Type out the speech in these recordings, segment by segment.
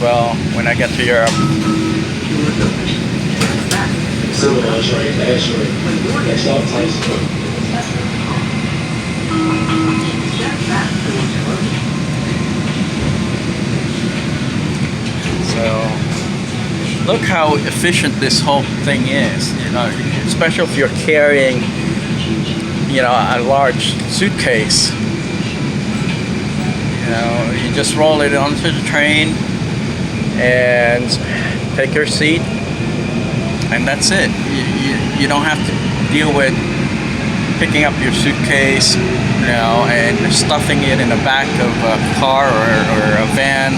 well when I get to Europe. Civilized train to Ashford. Next stop, Tyson. So look how efficient this whole thing is, you know, especially if you're carrying, you know, a large suitcase. You know, you just roll it onto the train and take your seat, and that's it. You don't have to deal with picking up your suitcase, you know, and stuffing it in the back of a car or a van,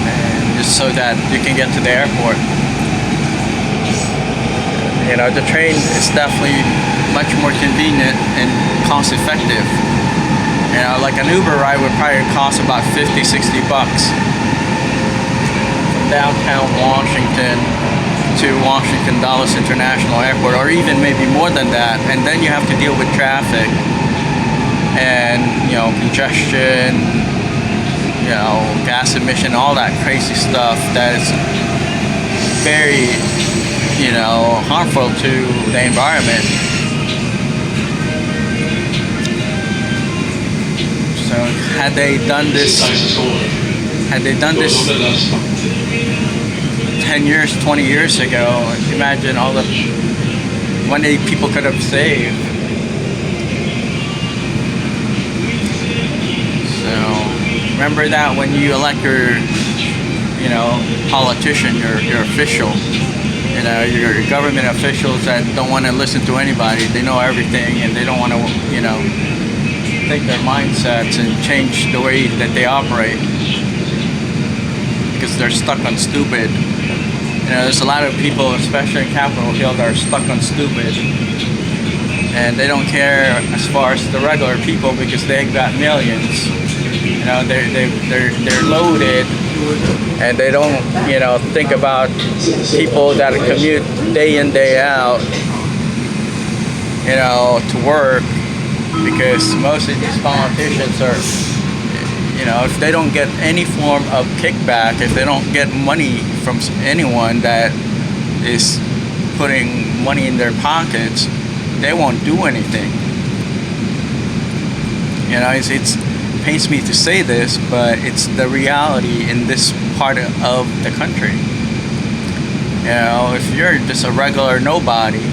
and just so that you can get to the airport. You know, the train is definitely much more convenient and cost effective. You know, like an Uber ride would probably cost about $50-$60 from downtown Washington to Washington Dulles International Airport, or even maybe more than that. And then you have to deal with traffic and, you know, congestion, you know, gas emission, all that crazy stuff that is very, you know, harmful to the environment. So had they done this 10 years, 20 years ago, imagine all the money people could have saved. So remember that when you elect your, you know, politician, your official, you know, your government officials that don't want to listen to anybody. They know everything, and they don't want to, you know, take their mindsets and change the way that they operate because they're stuck on stupid. You know, there's a lot of people, especially in Capitol Hill, that are stuck on stupid, and they don't care as far as the regular people because they've got millions. You know, they're loaded, and they don't, you know, think about people that commute day in, day out, you know, to work. Because most of these politicians are, you know, if they don't get any form of kickback, if they don't get money from anyone that is putting money in their pockets, they won't do anything. You know, it pains me to say this, but it's the reality in this part of the country. You know, if you're just a regular nobody,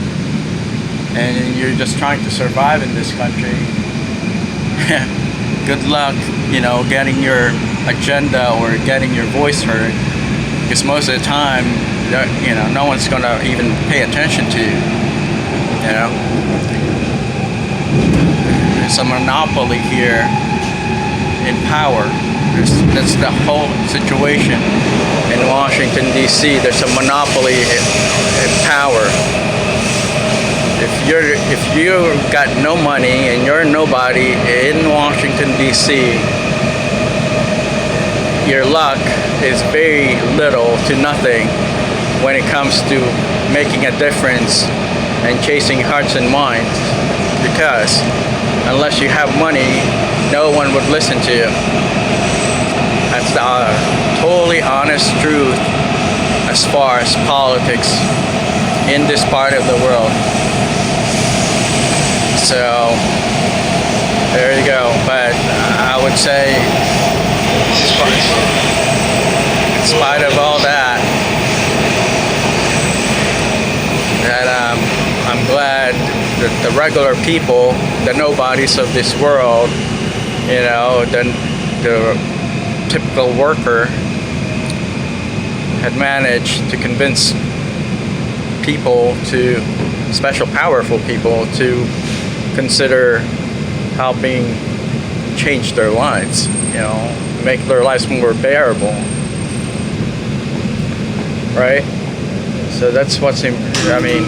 and you're just trying to survive in this country, good luck, you know, getting your agenda or getting your voice heard, because most of the time, you know, no one's going to even pay attention to you. You know, there's a monopoly here in power. That's the whole situation in Washington, D.C. There's a monopoly in power. If you got no money and you're nobody in Washington, D.C., your luck is very little to nothing when it comes to making a difference and chasing hearts and minds, because unless you have money, no one would listen to you. That's the totally honest truth as far as politics in this part of the world. So there you go. But I would say, in spite of all that, I'm glad that the regular people, the nobodies of this world, you know, the typical worker, had managed to convince people, to special powerful people, to consider helping change their lives, you know, make their lives more bearable, right? So that's what's, I mean,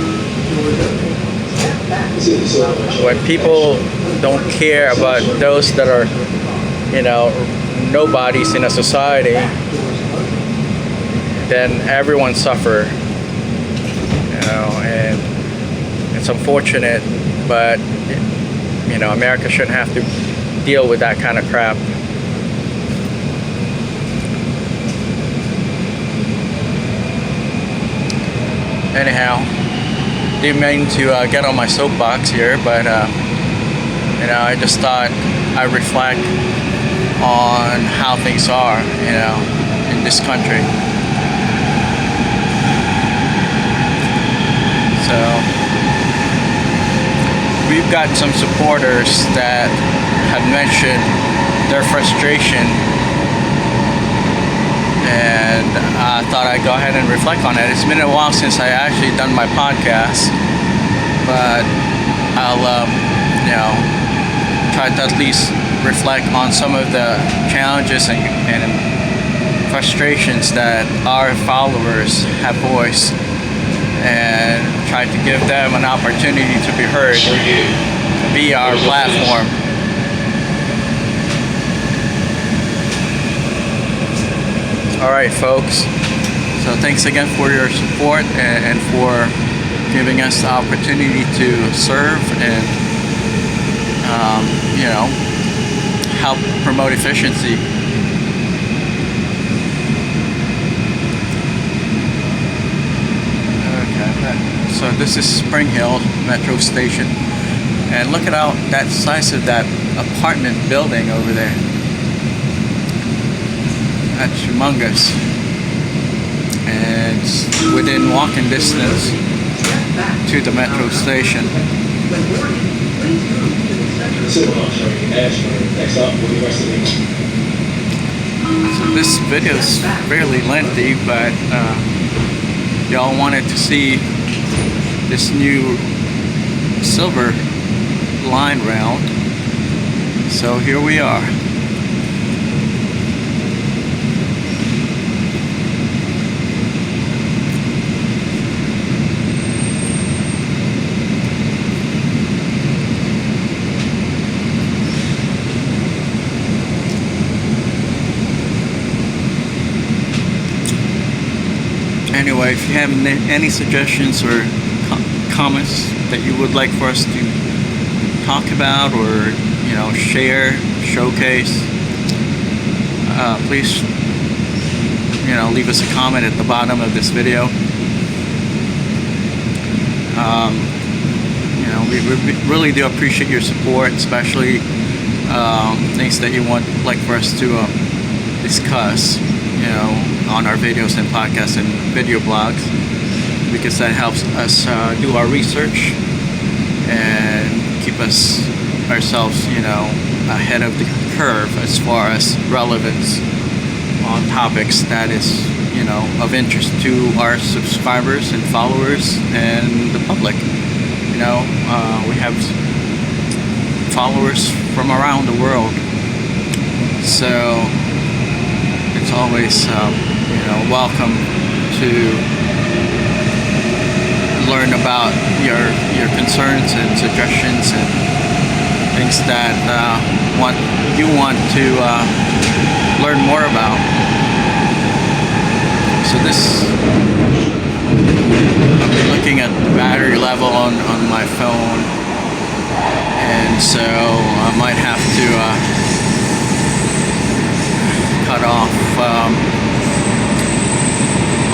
when people don't care about those that are, you know, nobodies in a society, then everyone suffer, you know, and it's unfortunate, but, you know, America shouldn't have to deal with that kind of crap. anyhow, didn't mean to get on my soapbox here, but I just thought I'd reflect on how things are, in this country. So we've got some supporters that have mentioned their frustration, and I thought I'd go ahead and reflect on it. It's been a while since I actually done my podcast, but I'll try to at least reflect on some of the challenges and frustrations that our followers have voiced, and try to give them an opportunity to be heard via our platform. Alright, folks, so thanks again for your support and for giving us the opportunity to serve and help promote efficiency. Okay, so this is Spring Hill Metro Station, and look at that size of that apartment building over there. That's humongous, and it's within walking distance to the metro station. So this video is fairly lengthy, but y'all wanted to see this new silver line route, so here we are. Anyway, if you have any suggestions or comments that you would like for us to talk about or share, showcase, please leave us a comment at the bottom of this video. We really do appreciate your support, especially things that you want for us to discuss on our videos and podcasts and video blogs, because that helps us do our research and keep ourselves ahead of the curve as far as relevance on topics that is of interest to our subscribers and followers and the public. We have followers from around the world, so it's always welcome to learn about your concerns and suggestions and things that you want to learn more about. So I'm looking at the battery level on my phone, and so I might have to cut off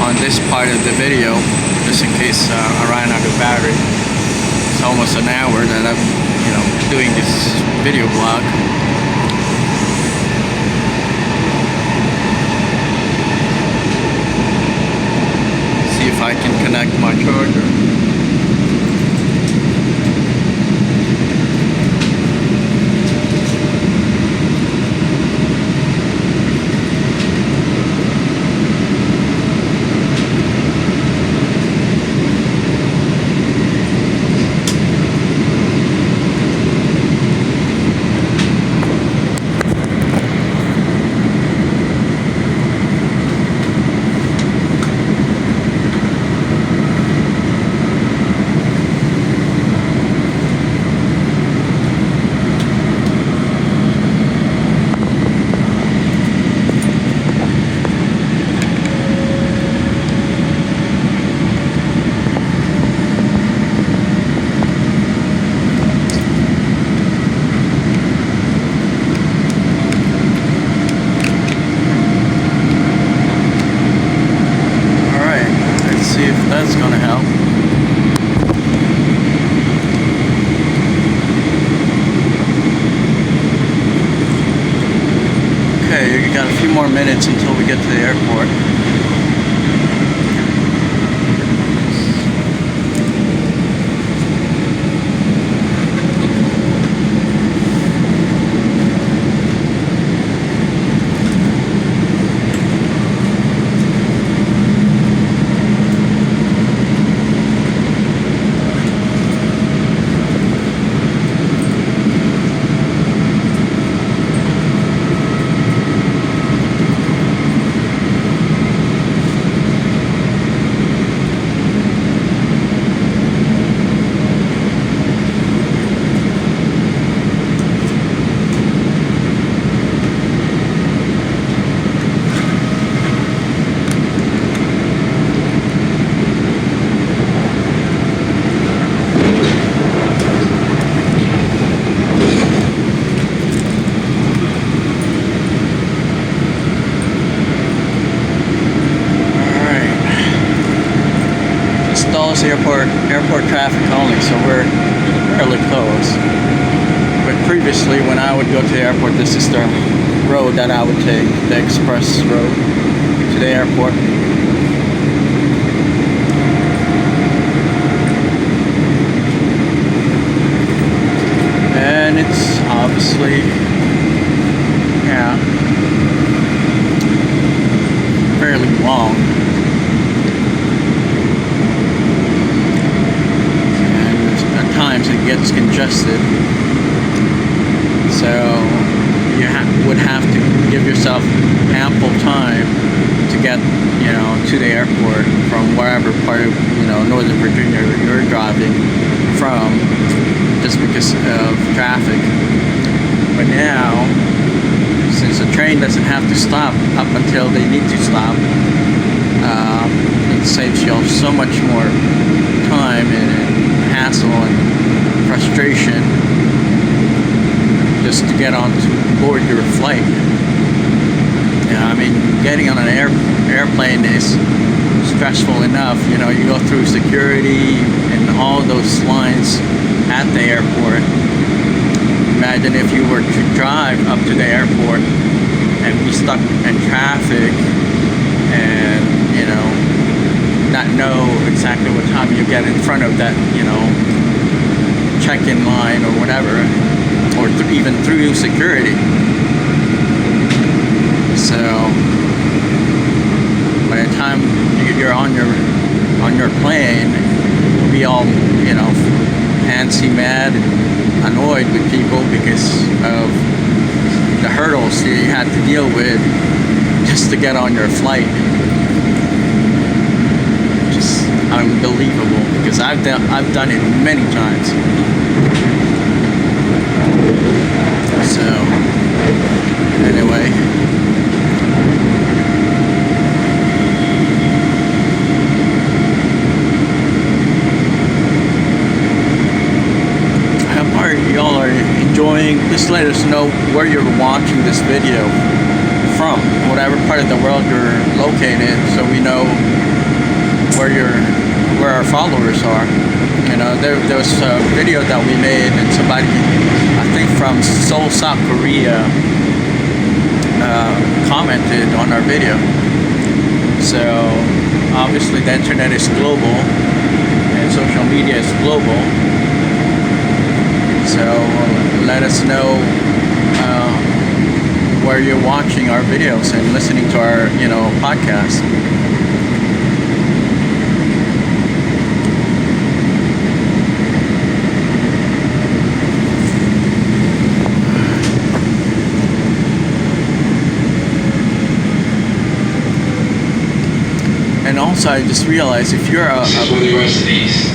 on this part of the video, just in case I ran out of battery. It's almost an hour that I'm doing this video blog. See if I can connect my charger. That's gonna help. minutes until we get to the airport. Airport traffic only, so we're fairly close. But previously, when I would go to the airport, this is the road that I would take, the express road to the airport. And it's obviously, yeah, fairly long. Times it gets congested, so you would have to give yourself ample time to get, to the airport from wherever part of, Northern Virginia you're driving from, just because of traffic. But now, since the train doesn't have to stop up until they need to stop, it saves you so much more time and hassle and frustration just to get on to board your flight. Getting on an airplane is stressful enough. You go through security and all those lines at the airport. Imagine if you were to drive up to the airport and be stuck in traffic and, not know exactly what time you get in front of that, check-in line or whatever, or even through security. So by the time you're on your plane, you'll be all antsy, mad, and annoyed with people because of the hurdles you had to deal with just to get on your flight. Just unbelievable, because I've done it many times. So anyway, I hope y'all are enjoying. Just let us know where you're watching this video from, whatever part of the world you're located, so we know where our followers are. There was a video that we made, and somebody, I think from Seoul, South Korea, commented on our video. So obviously the internet is global and social media is global. So let us know where you're watching our videos and listening to our podcast. And also, I just realized, if you're for the rest of these.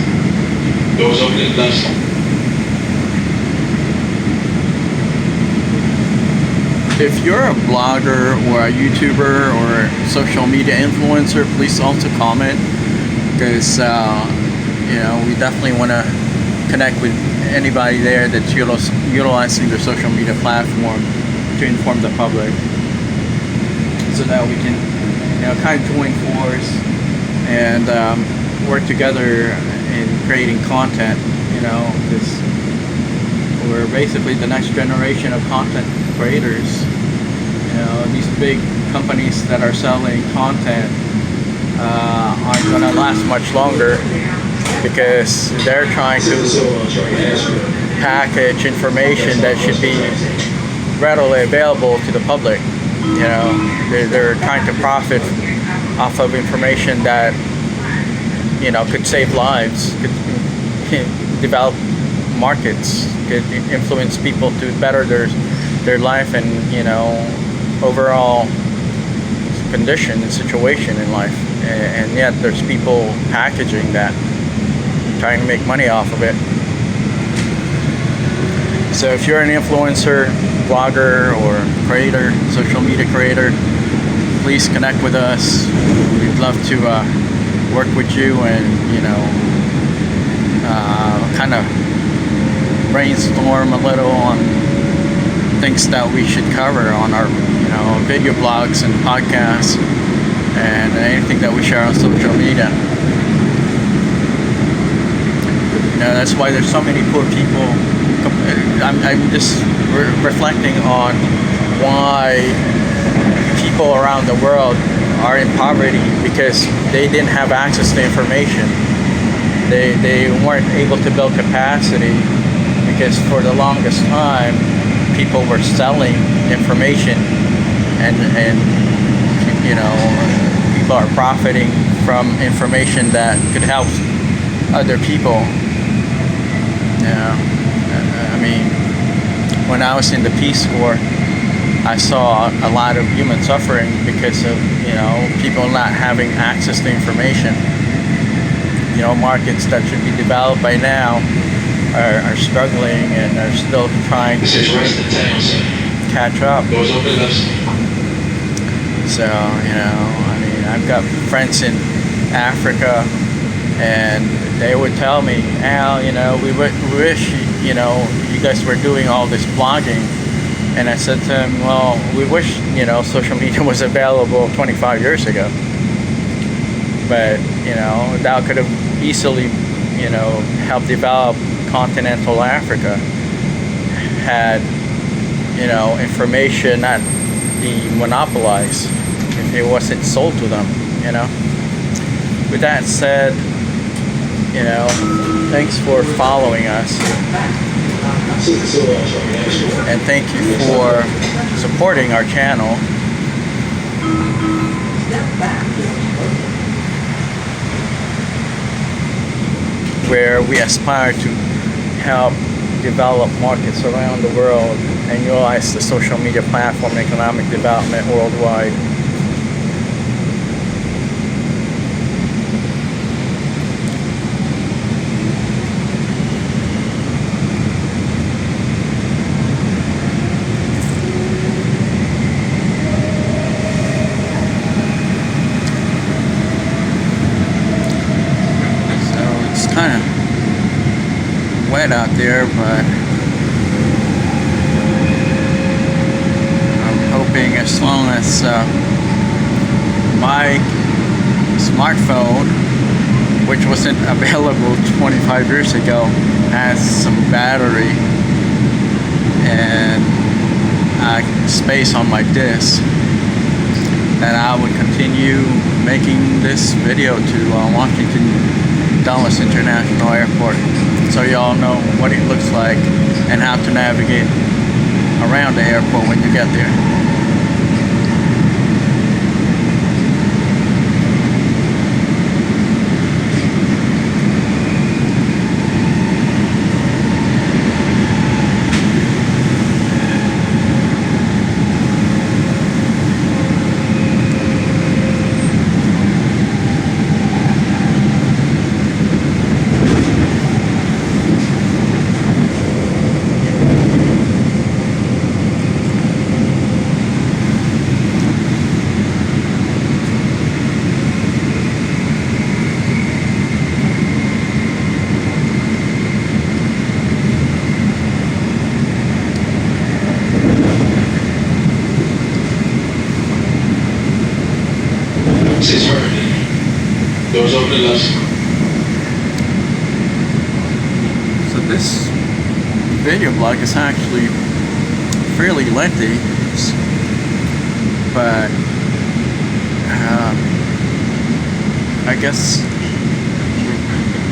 Doors opening left. If you're a blogger or a YouTuber or social media influencer, please also comment, because we definitely want to connect with anybody there that's utilizing their social media platform to inform the public, so that we can kind of join force and work together in creating content, because we're basically the next generation of content creators. these big companies that are selling content aren't going to last much longer because they're trying to package information that should be readily available to the public. They're trying to profit off of information that could save lives, could develop markets, could influence people to better their life and overall condition and situation in life. And yet there's people packaging that, trying to make money off of it. So if you're an influencer, blogger, or creator, social media creator, please connect with us. We'd love to work with you and kind of brainstorm a little on things that we should cover on our video blogs and podcasts and anything that we share on social media. That's why there's so many poor people. I'm just reflecting on why people around the world are in poverty, because they didn't have access to information. They weren't able to build capacity because for the longest time people were selling information and people are profiting from information that could help other people. When I was in the Peace Corps, I saw a lot of human suffering because of people not having access to information. Markets that should be developed by now are struggling and are still trying to catch up. So I've got friends in Africa, and they would tell me, Al, we wish you guys were doing all this blogging. And I said to them, well, we wish social media was available 25 years ago, but that could have easily helped develop continental Africa had information not be monopolized if it wasn't sold to them. With that said, thanks for following us, and thank you for supporting our channel. Where we aspire to help develop markets around the world and utilize the social media platform and economic development worldwide. Kind of wet out there, but I'm hoping as long as my smartphone, which wasn't available 25 years ago, has some battery and space on my disk, that I would continue making this video to Washington Dulles International Airport, so y'all know what it looks like and how to navigate around the airport when you get there. Doors open left. So this video blog is actually fairly lengthy. It's but I guess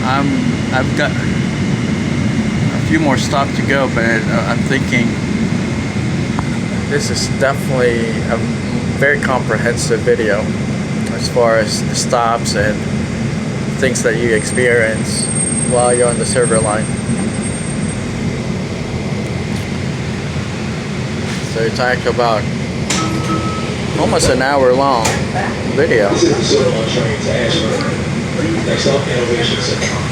I've got a few more stops to go, but I'm thinking this is definitely a very comprehensive video as far as the stops and things that you experience while you're on the server line. So it's actually about almost an hour long video. This is the Silver Line train to Ashburn. Next stop, Innovation Center.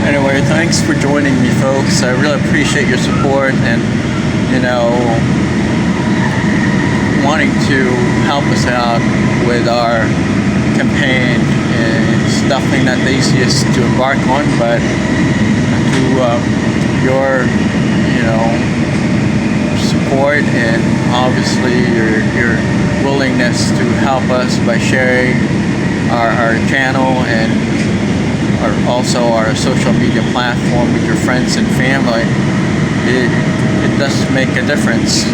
Anyway, thanks for joining me, folks. I really appreciate your support and, wanting to help us out with our campaign. It's definitely not the easiest to embark on, but to your, support and obviously your willingness to help us by sharing our channel and also our social media platform with your friends and family, it does make a difference.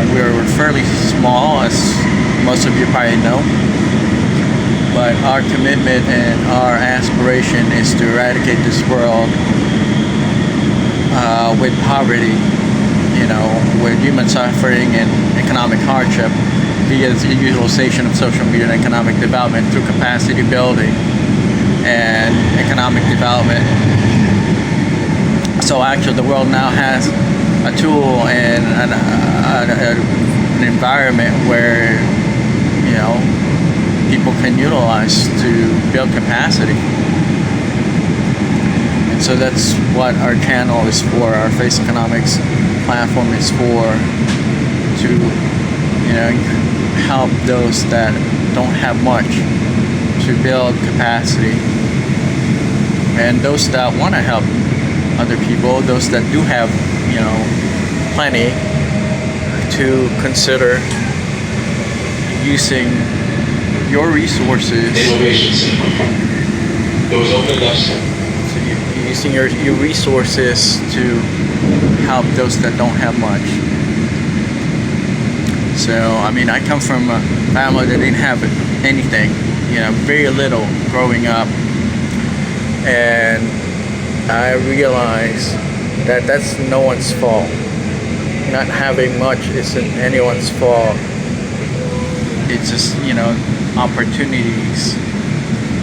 We're fairly small, as most of you probably know, but our commitment and our aspiration is to eradicate this world with poverty, with human suffering and economic hardship via the utilization of social media and economic development through capacity building and economic development. So actually the world now has a tool and an environment where people can utilize to build capacity. And so that's what our channel is for, our Face Economics platform is for, to help those that don't have much to build capacity, and those that want to help other people, those that do have plenty, to consider using your resources. Innovation Center. Doors open left side. So using your resources to help those that don't have much. So I come from a family that didn't have anything, very little growing up, and I realized that that's no one's fault. Not having much isn't anyone's fault. It's just opportunities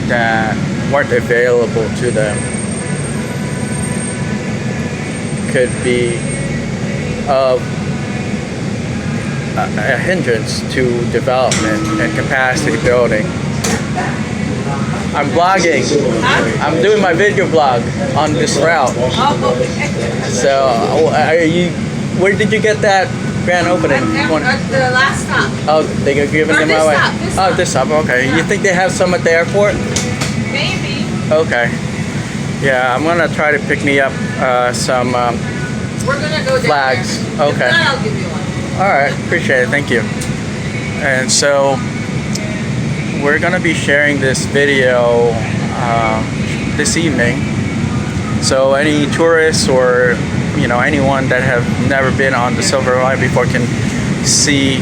that weren't available to them could be of a hindrance to development and capacity building. I'm vlogging. I'm doing my video vlog on this route. Oh, okay. So, where did you get that grand opening? At the last stop. Oh, they're giving them this away. stop, this Oh, stop. this stop. Okay. Yeah. You think they have some at the airport? Maybe. Okay. Yeah, I'm gonna try to pick me up some. We're gonna go there. Flags. Okay. If not, I'll give you one. All right, appreciate it. Thank you. And so we're gonna be sharing this video this evening. So any tourists or anyone that have never been on the Silver Line before can see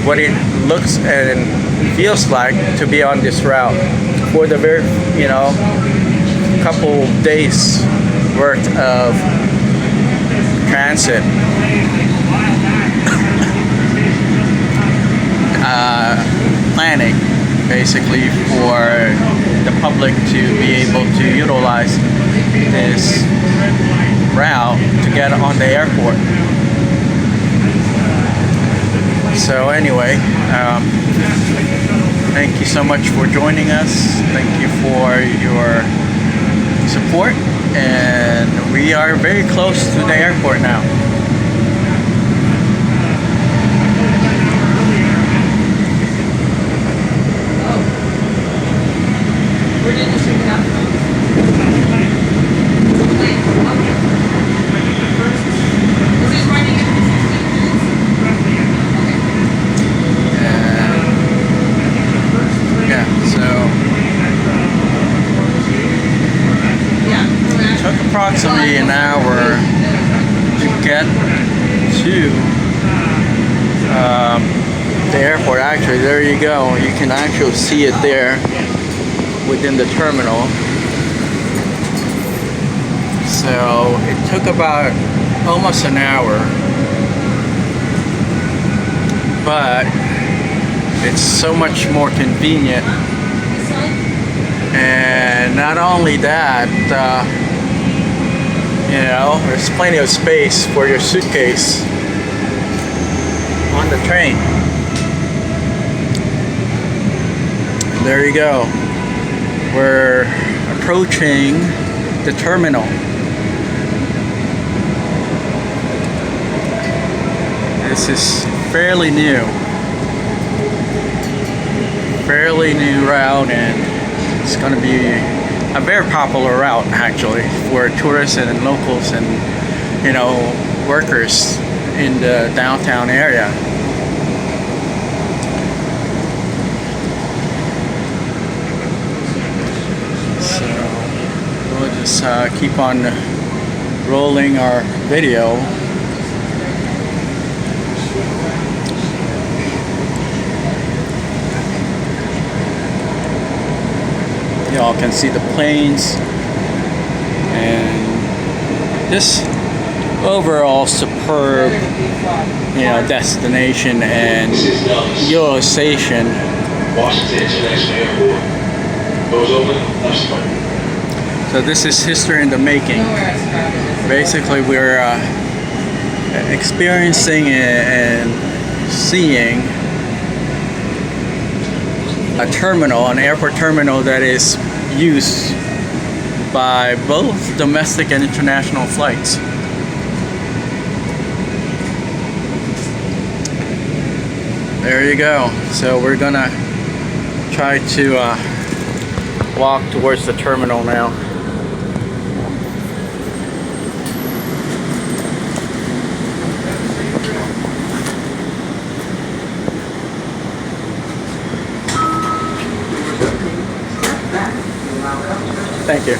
what it looks and feels like to be on this route for the very couple days worth of transit. Planning basically for the public to be able to utilize this route to get on the airport. So anyway, thank you so much for joining us. Thank you for your support, and we are very close to the airport now. Where did you pick it up from? Is this running in 15 minutes? Yeah, so Yeah. it took approximately an hour to get to the airport. Actually, there you go. You can actually see it there within the terminal. So it took about almost an hour, but it's so much more convenient. And not only that, you know, there's plenty of space for your suitcase on the train. And there you go. We're approaching the terminal. This is fairly new route, and it's going to be a very popular route actually for tourists and locals and, you know, workers in the downtown area. So we'll just keep on rolling our video. Y'all can see the planes and this overall superb, you know, destination and utilization. Washington International Airport. Doors open, left side. So this is history in the making. Basically, we're experiencing and seeing a terminal, an airport terminal that is used by both domestic and international flights. There you go. So we're gonna try to walk towards the terminal now. Thank you.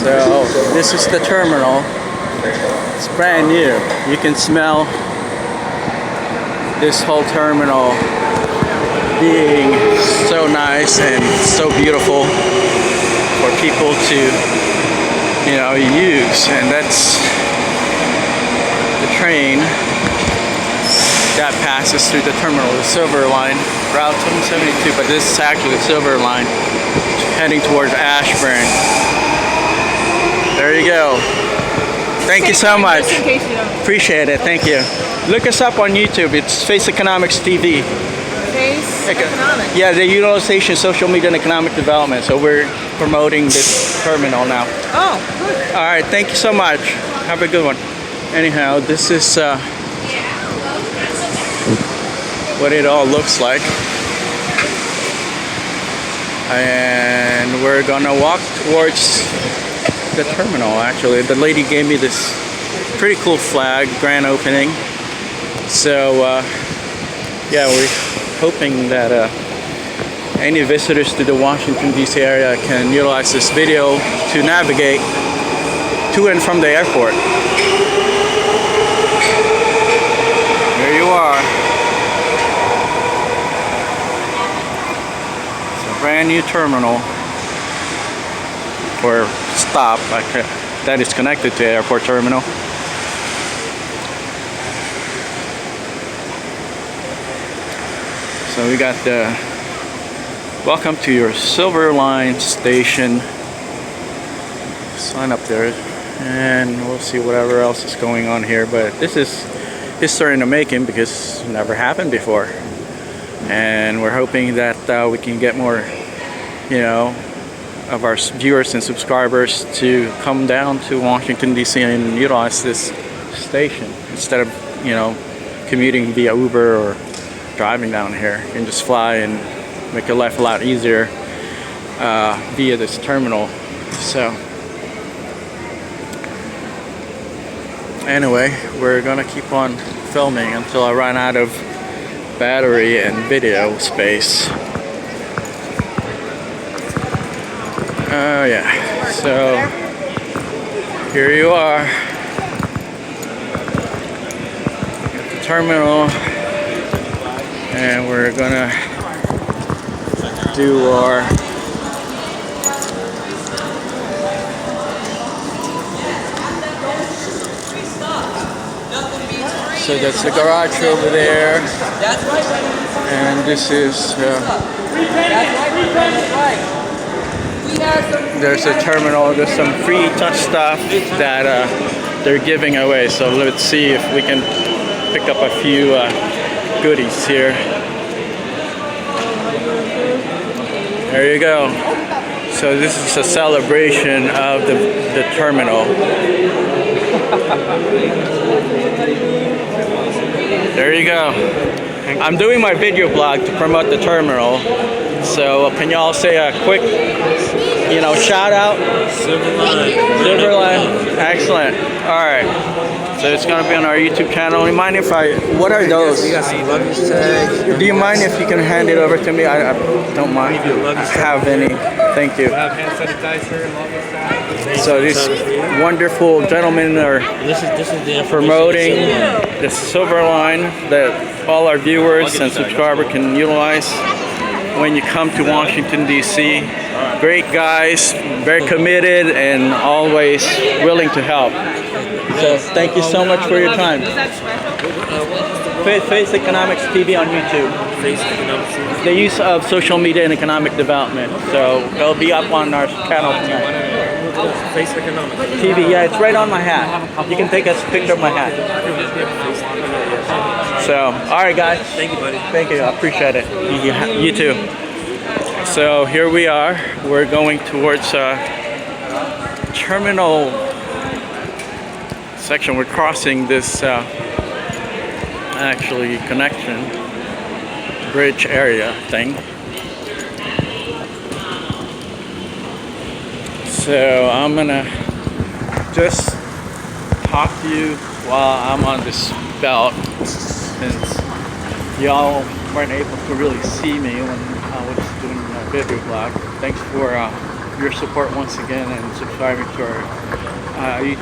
So this is the terminal. It's brand new. You can smell this whole terminal being so nice and so beautiful for people to, you know, use. And that's the train that passes through the terminal, the Silver Line, Route 772, but this is actually the Silver Line heading towards Ashburn. There you go. Thank you so much. Just in case you don't. Appreciate it. Thank you. Look us up on YouTube. It's Face Economics TV. Face economics. Yeah, the utilization, social media, and economic development. So we're promoting this terminal now. Oh, good. All right. Thank you so much. Have a good one. Anyhow, this is what it all looks like. And we're gonna walk towards the terminal. Actually, the lady gave me this pretty cool flag, grand opening. So yeah, we're hoping that any visitors to the Washington DC area can utilize this video to navigate to and from the airport. There you are. Brand new terminal or stop that is connected to the airport terminal. So we got the welcome to your Silver Line station sign up there, and we'll see whatever else is going on here. But this is history in the making because it never happened before. And we're hoping that we can get more, you know, of our viewers and subscribers to come down to Washington DC and utilize this station instead of, you know, commuting via Uber or driving down here. You can just fly and make your life a lot easier via this terminal. So anyway, we're gonna keep on filming until I run out of battery and video space. Oh yeah, so here you are at the terminal, and we're gonna do our so that's the garage over there, and this is there's a terminal. There's some free touch stuff that they're giving away. So let's see if we can pick up a few goodies here. There you go. So this is a celebration of the terminal. There you go. I'm doing my video blog to promote the terminal. So can y'all say a quick, you know, shout out? Silverline. Excellent. All right. So it's gonna be on our YouTube channel. Do you mind if what are those? We got some luggage tags. Do you mind if you can hand it over to me? I don't mind. Have any. Thank you. Have hand sanitizer and luggage tags. So these wonderful gentlemen are This is the promoting the Silverline that all our viewers and subscribers can utilize when you come to Washington DC. Great guys, very committed and always willing to help. So thank you so much for your time. Is that special? Face Economics TV on YouTube. Face Economics TV. The use of social media and economic development. So they'll be up on our channel tonight. Face Economics TV, yeah, it's right on my hat. You can take a picture of my hat. So, all right, guys. Thank you, buddy. Thank you. I appreciate it. You too. So here we are. We're going towards terminal section. We're crossing this actually connection bridge area thing. So I'm gonna just talk to you while I'm on this belt, since y'all weren't able to really see me when I was doing my video blog. Thanks for your support once again and subscribing to our YouTube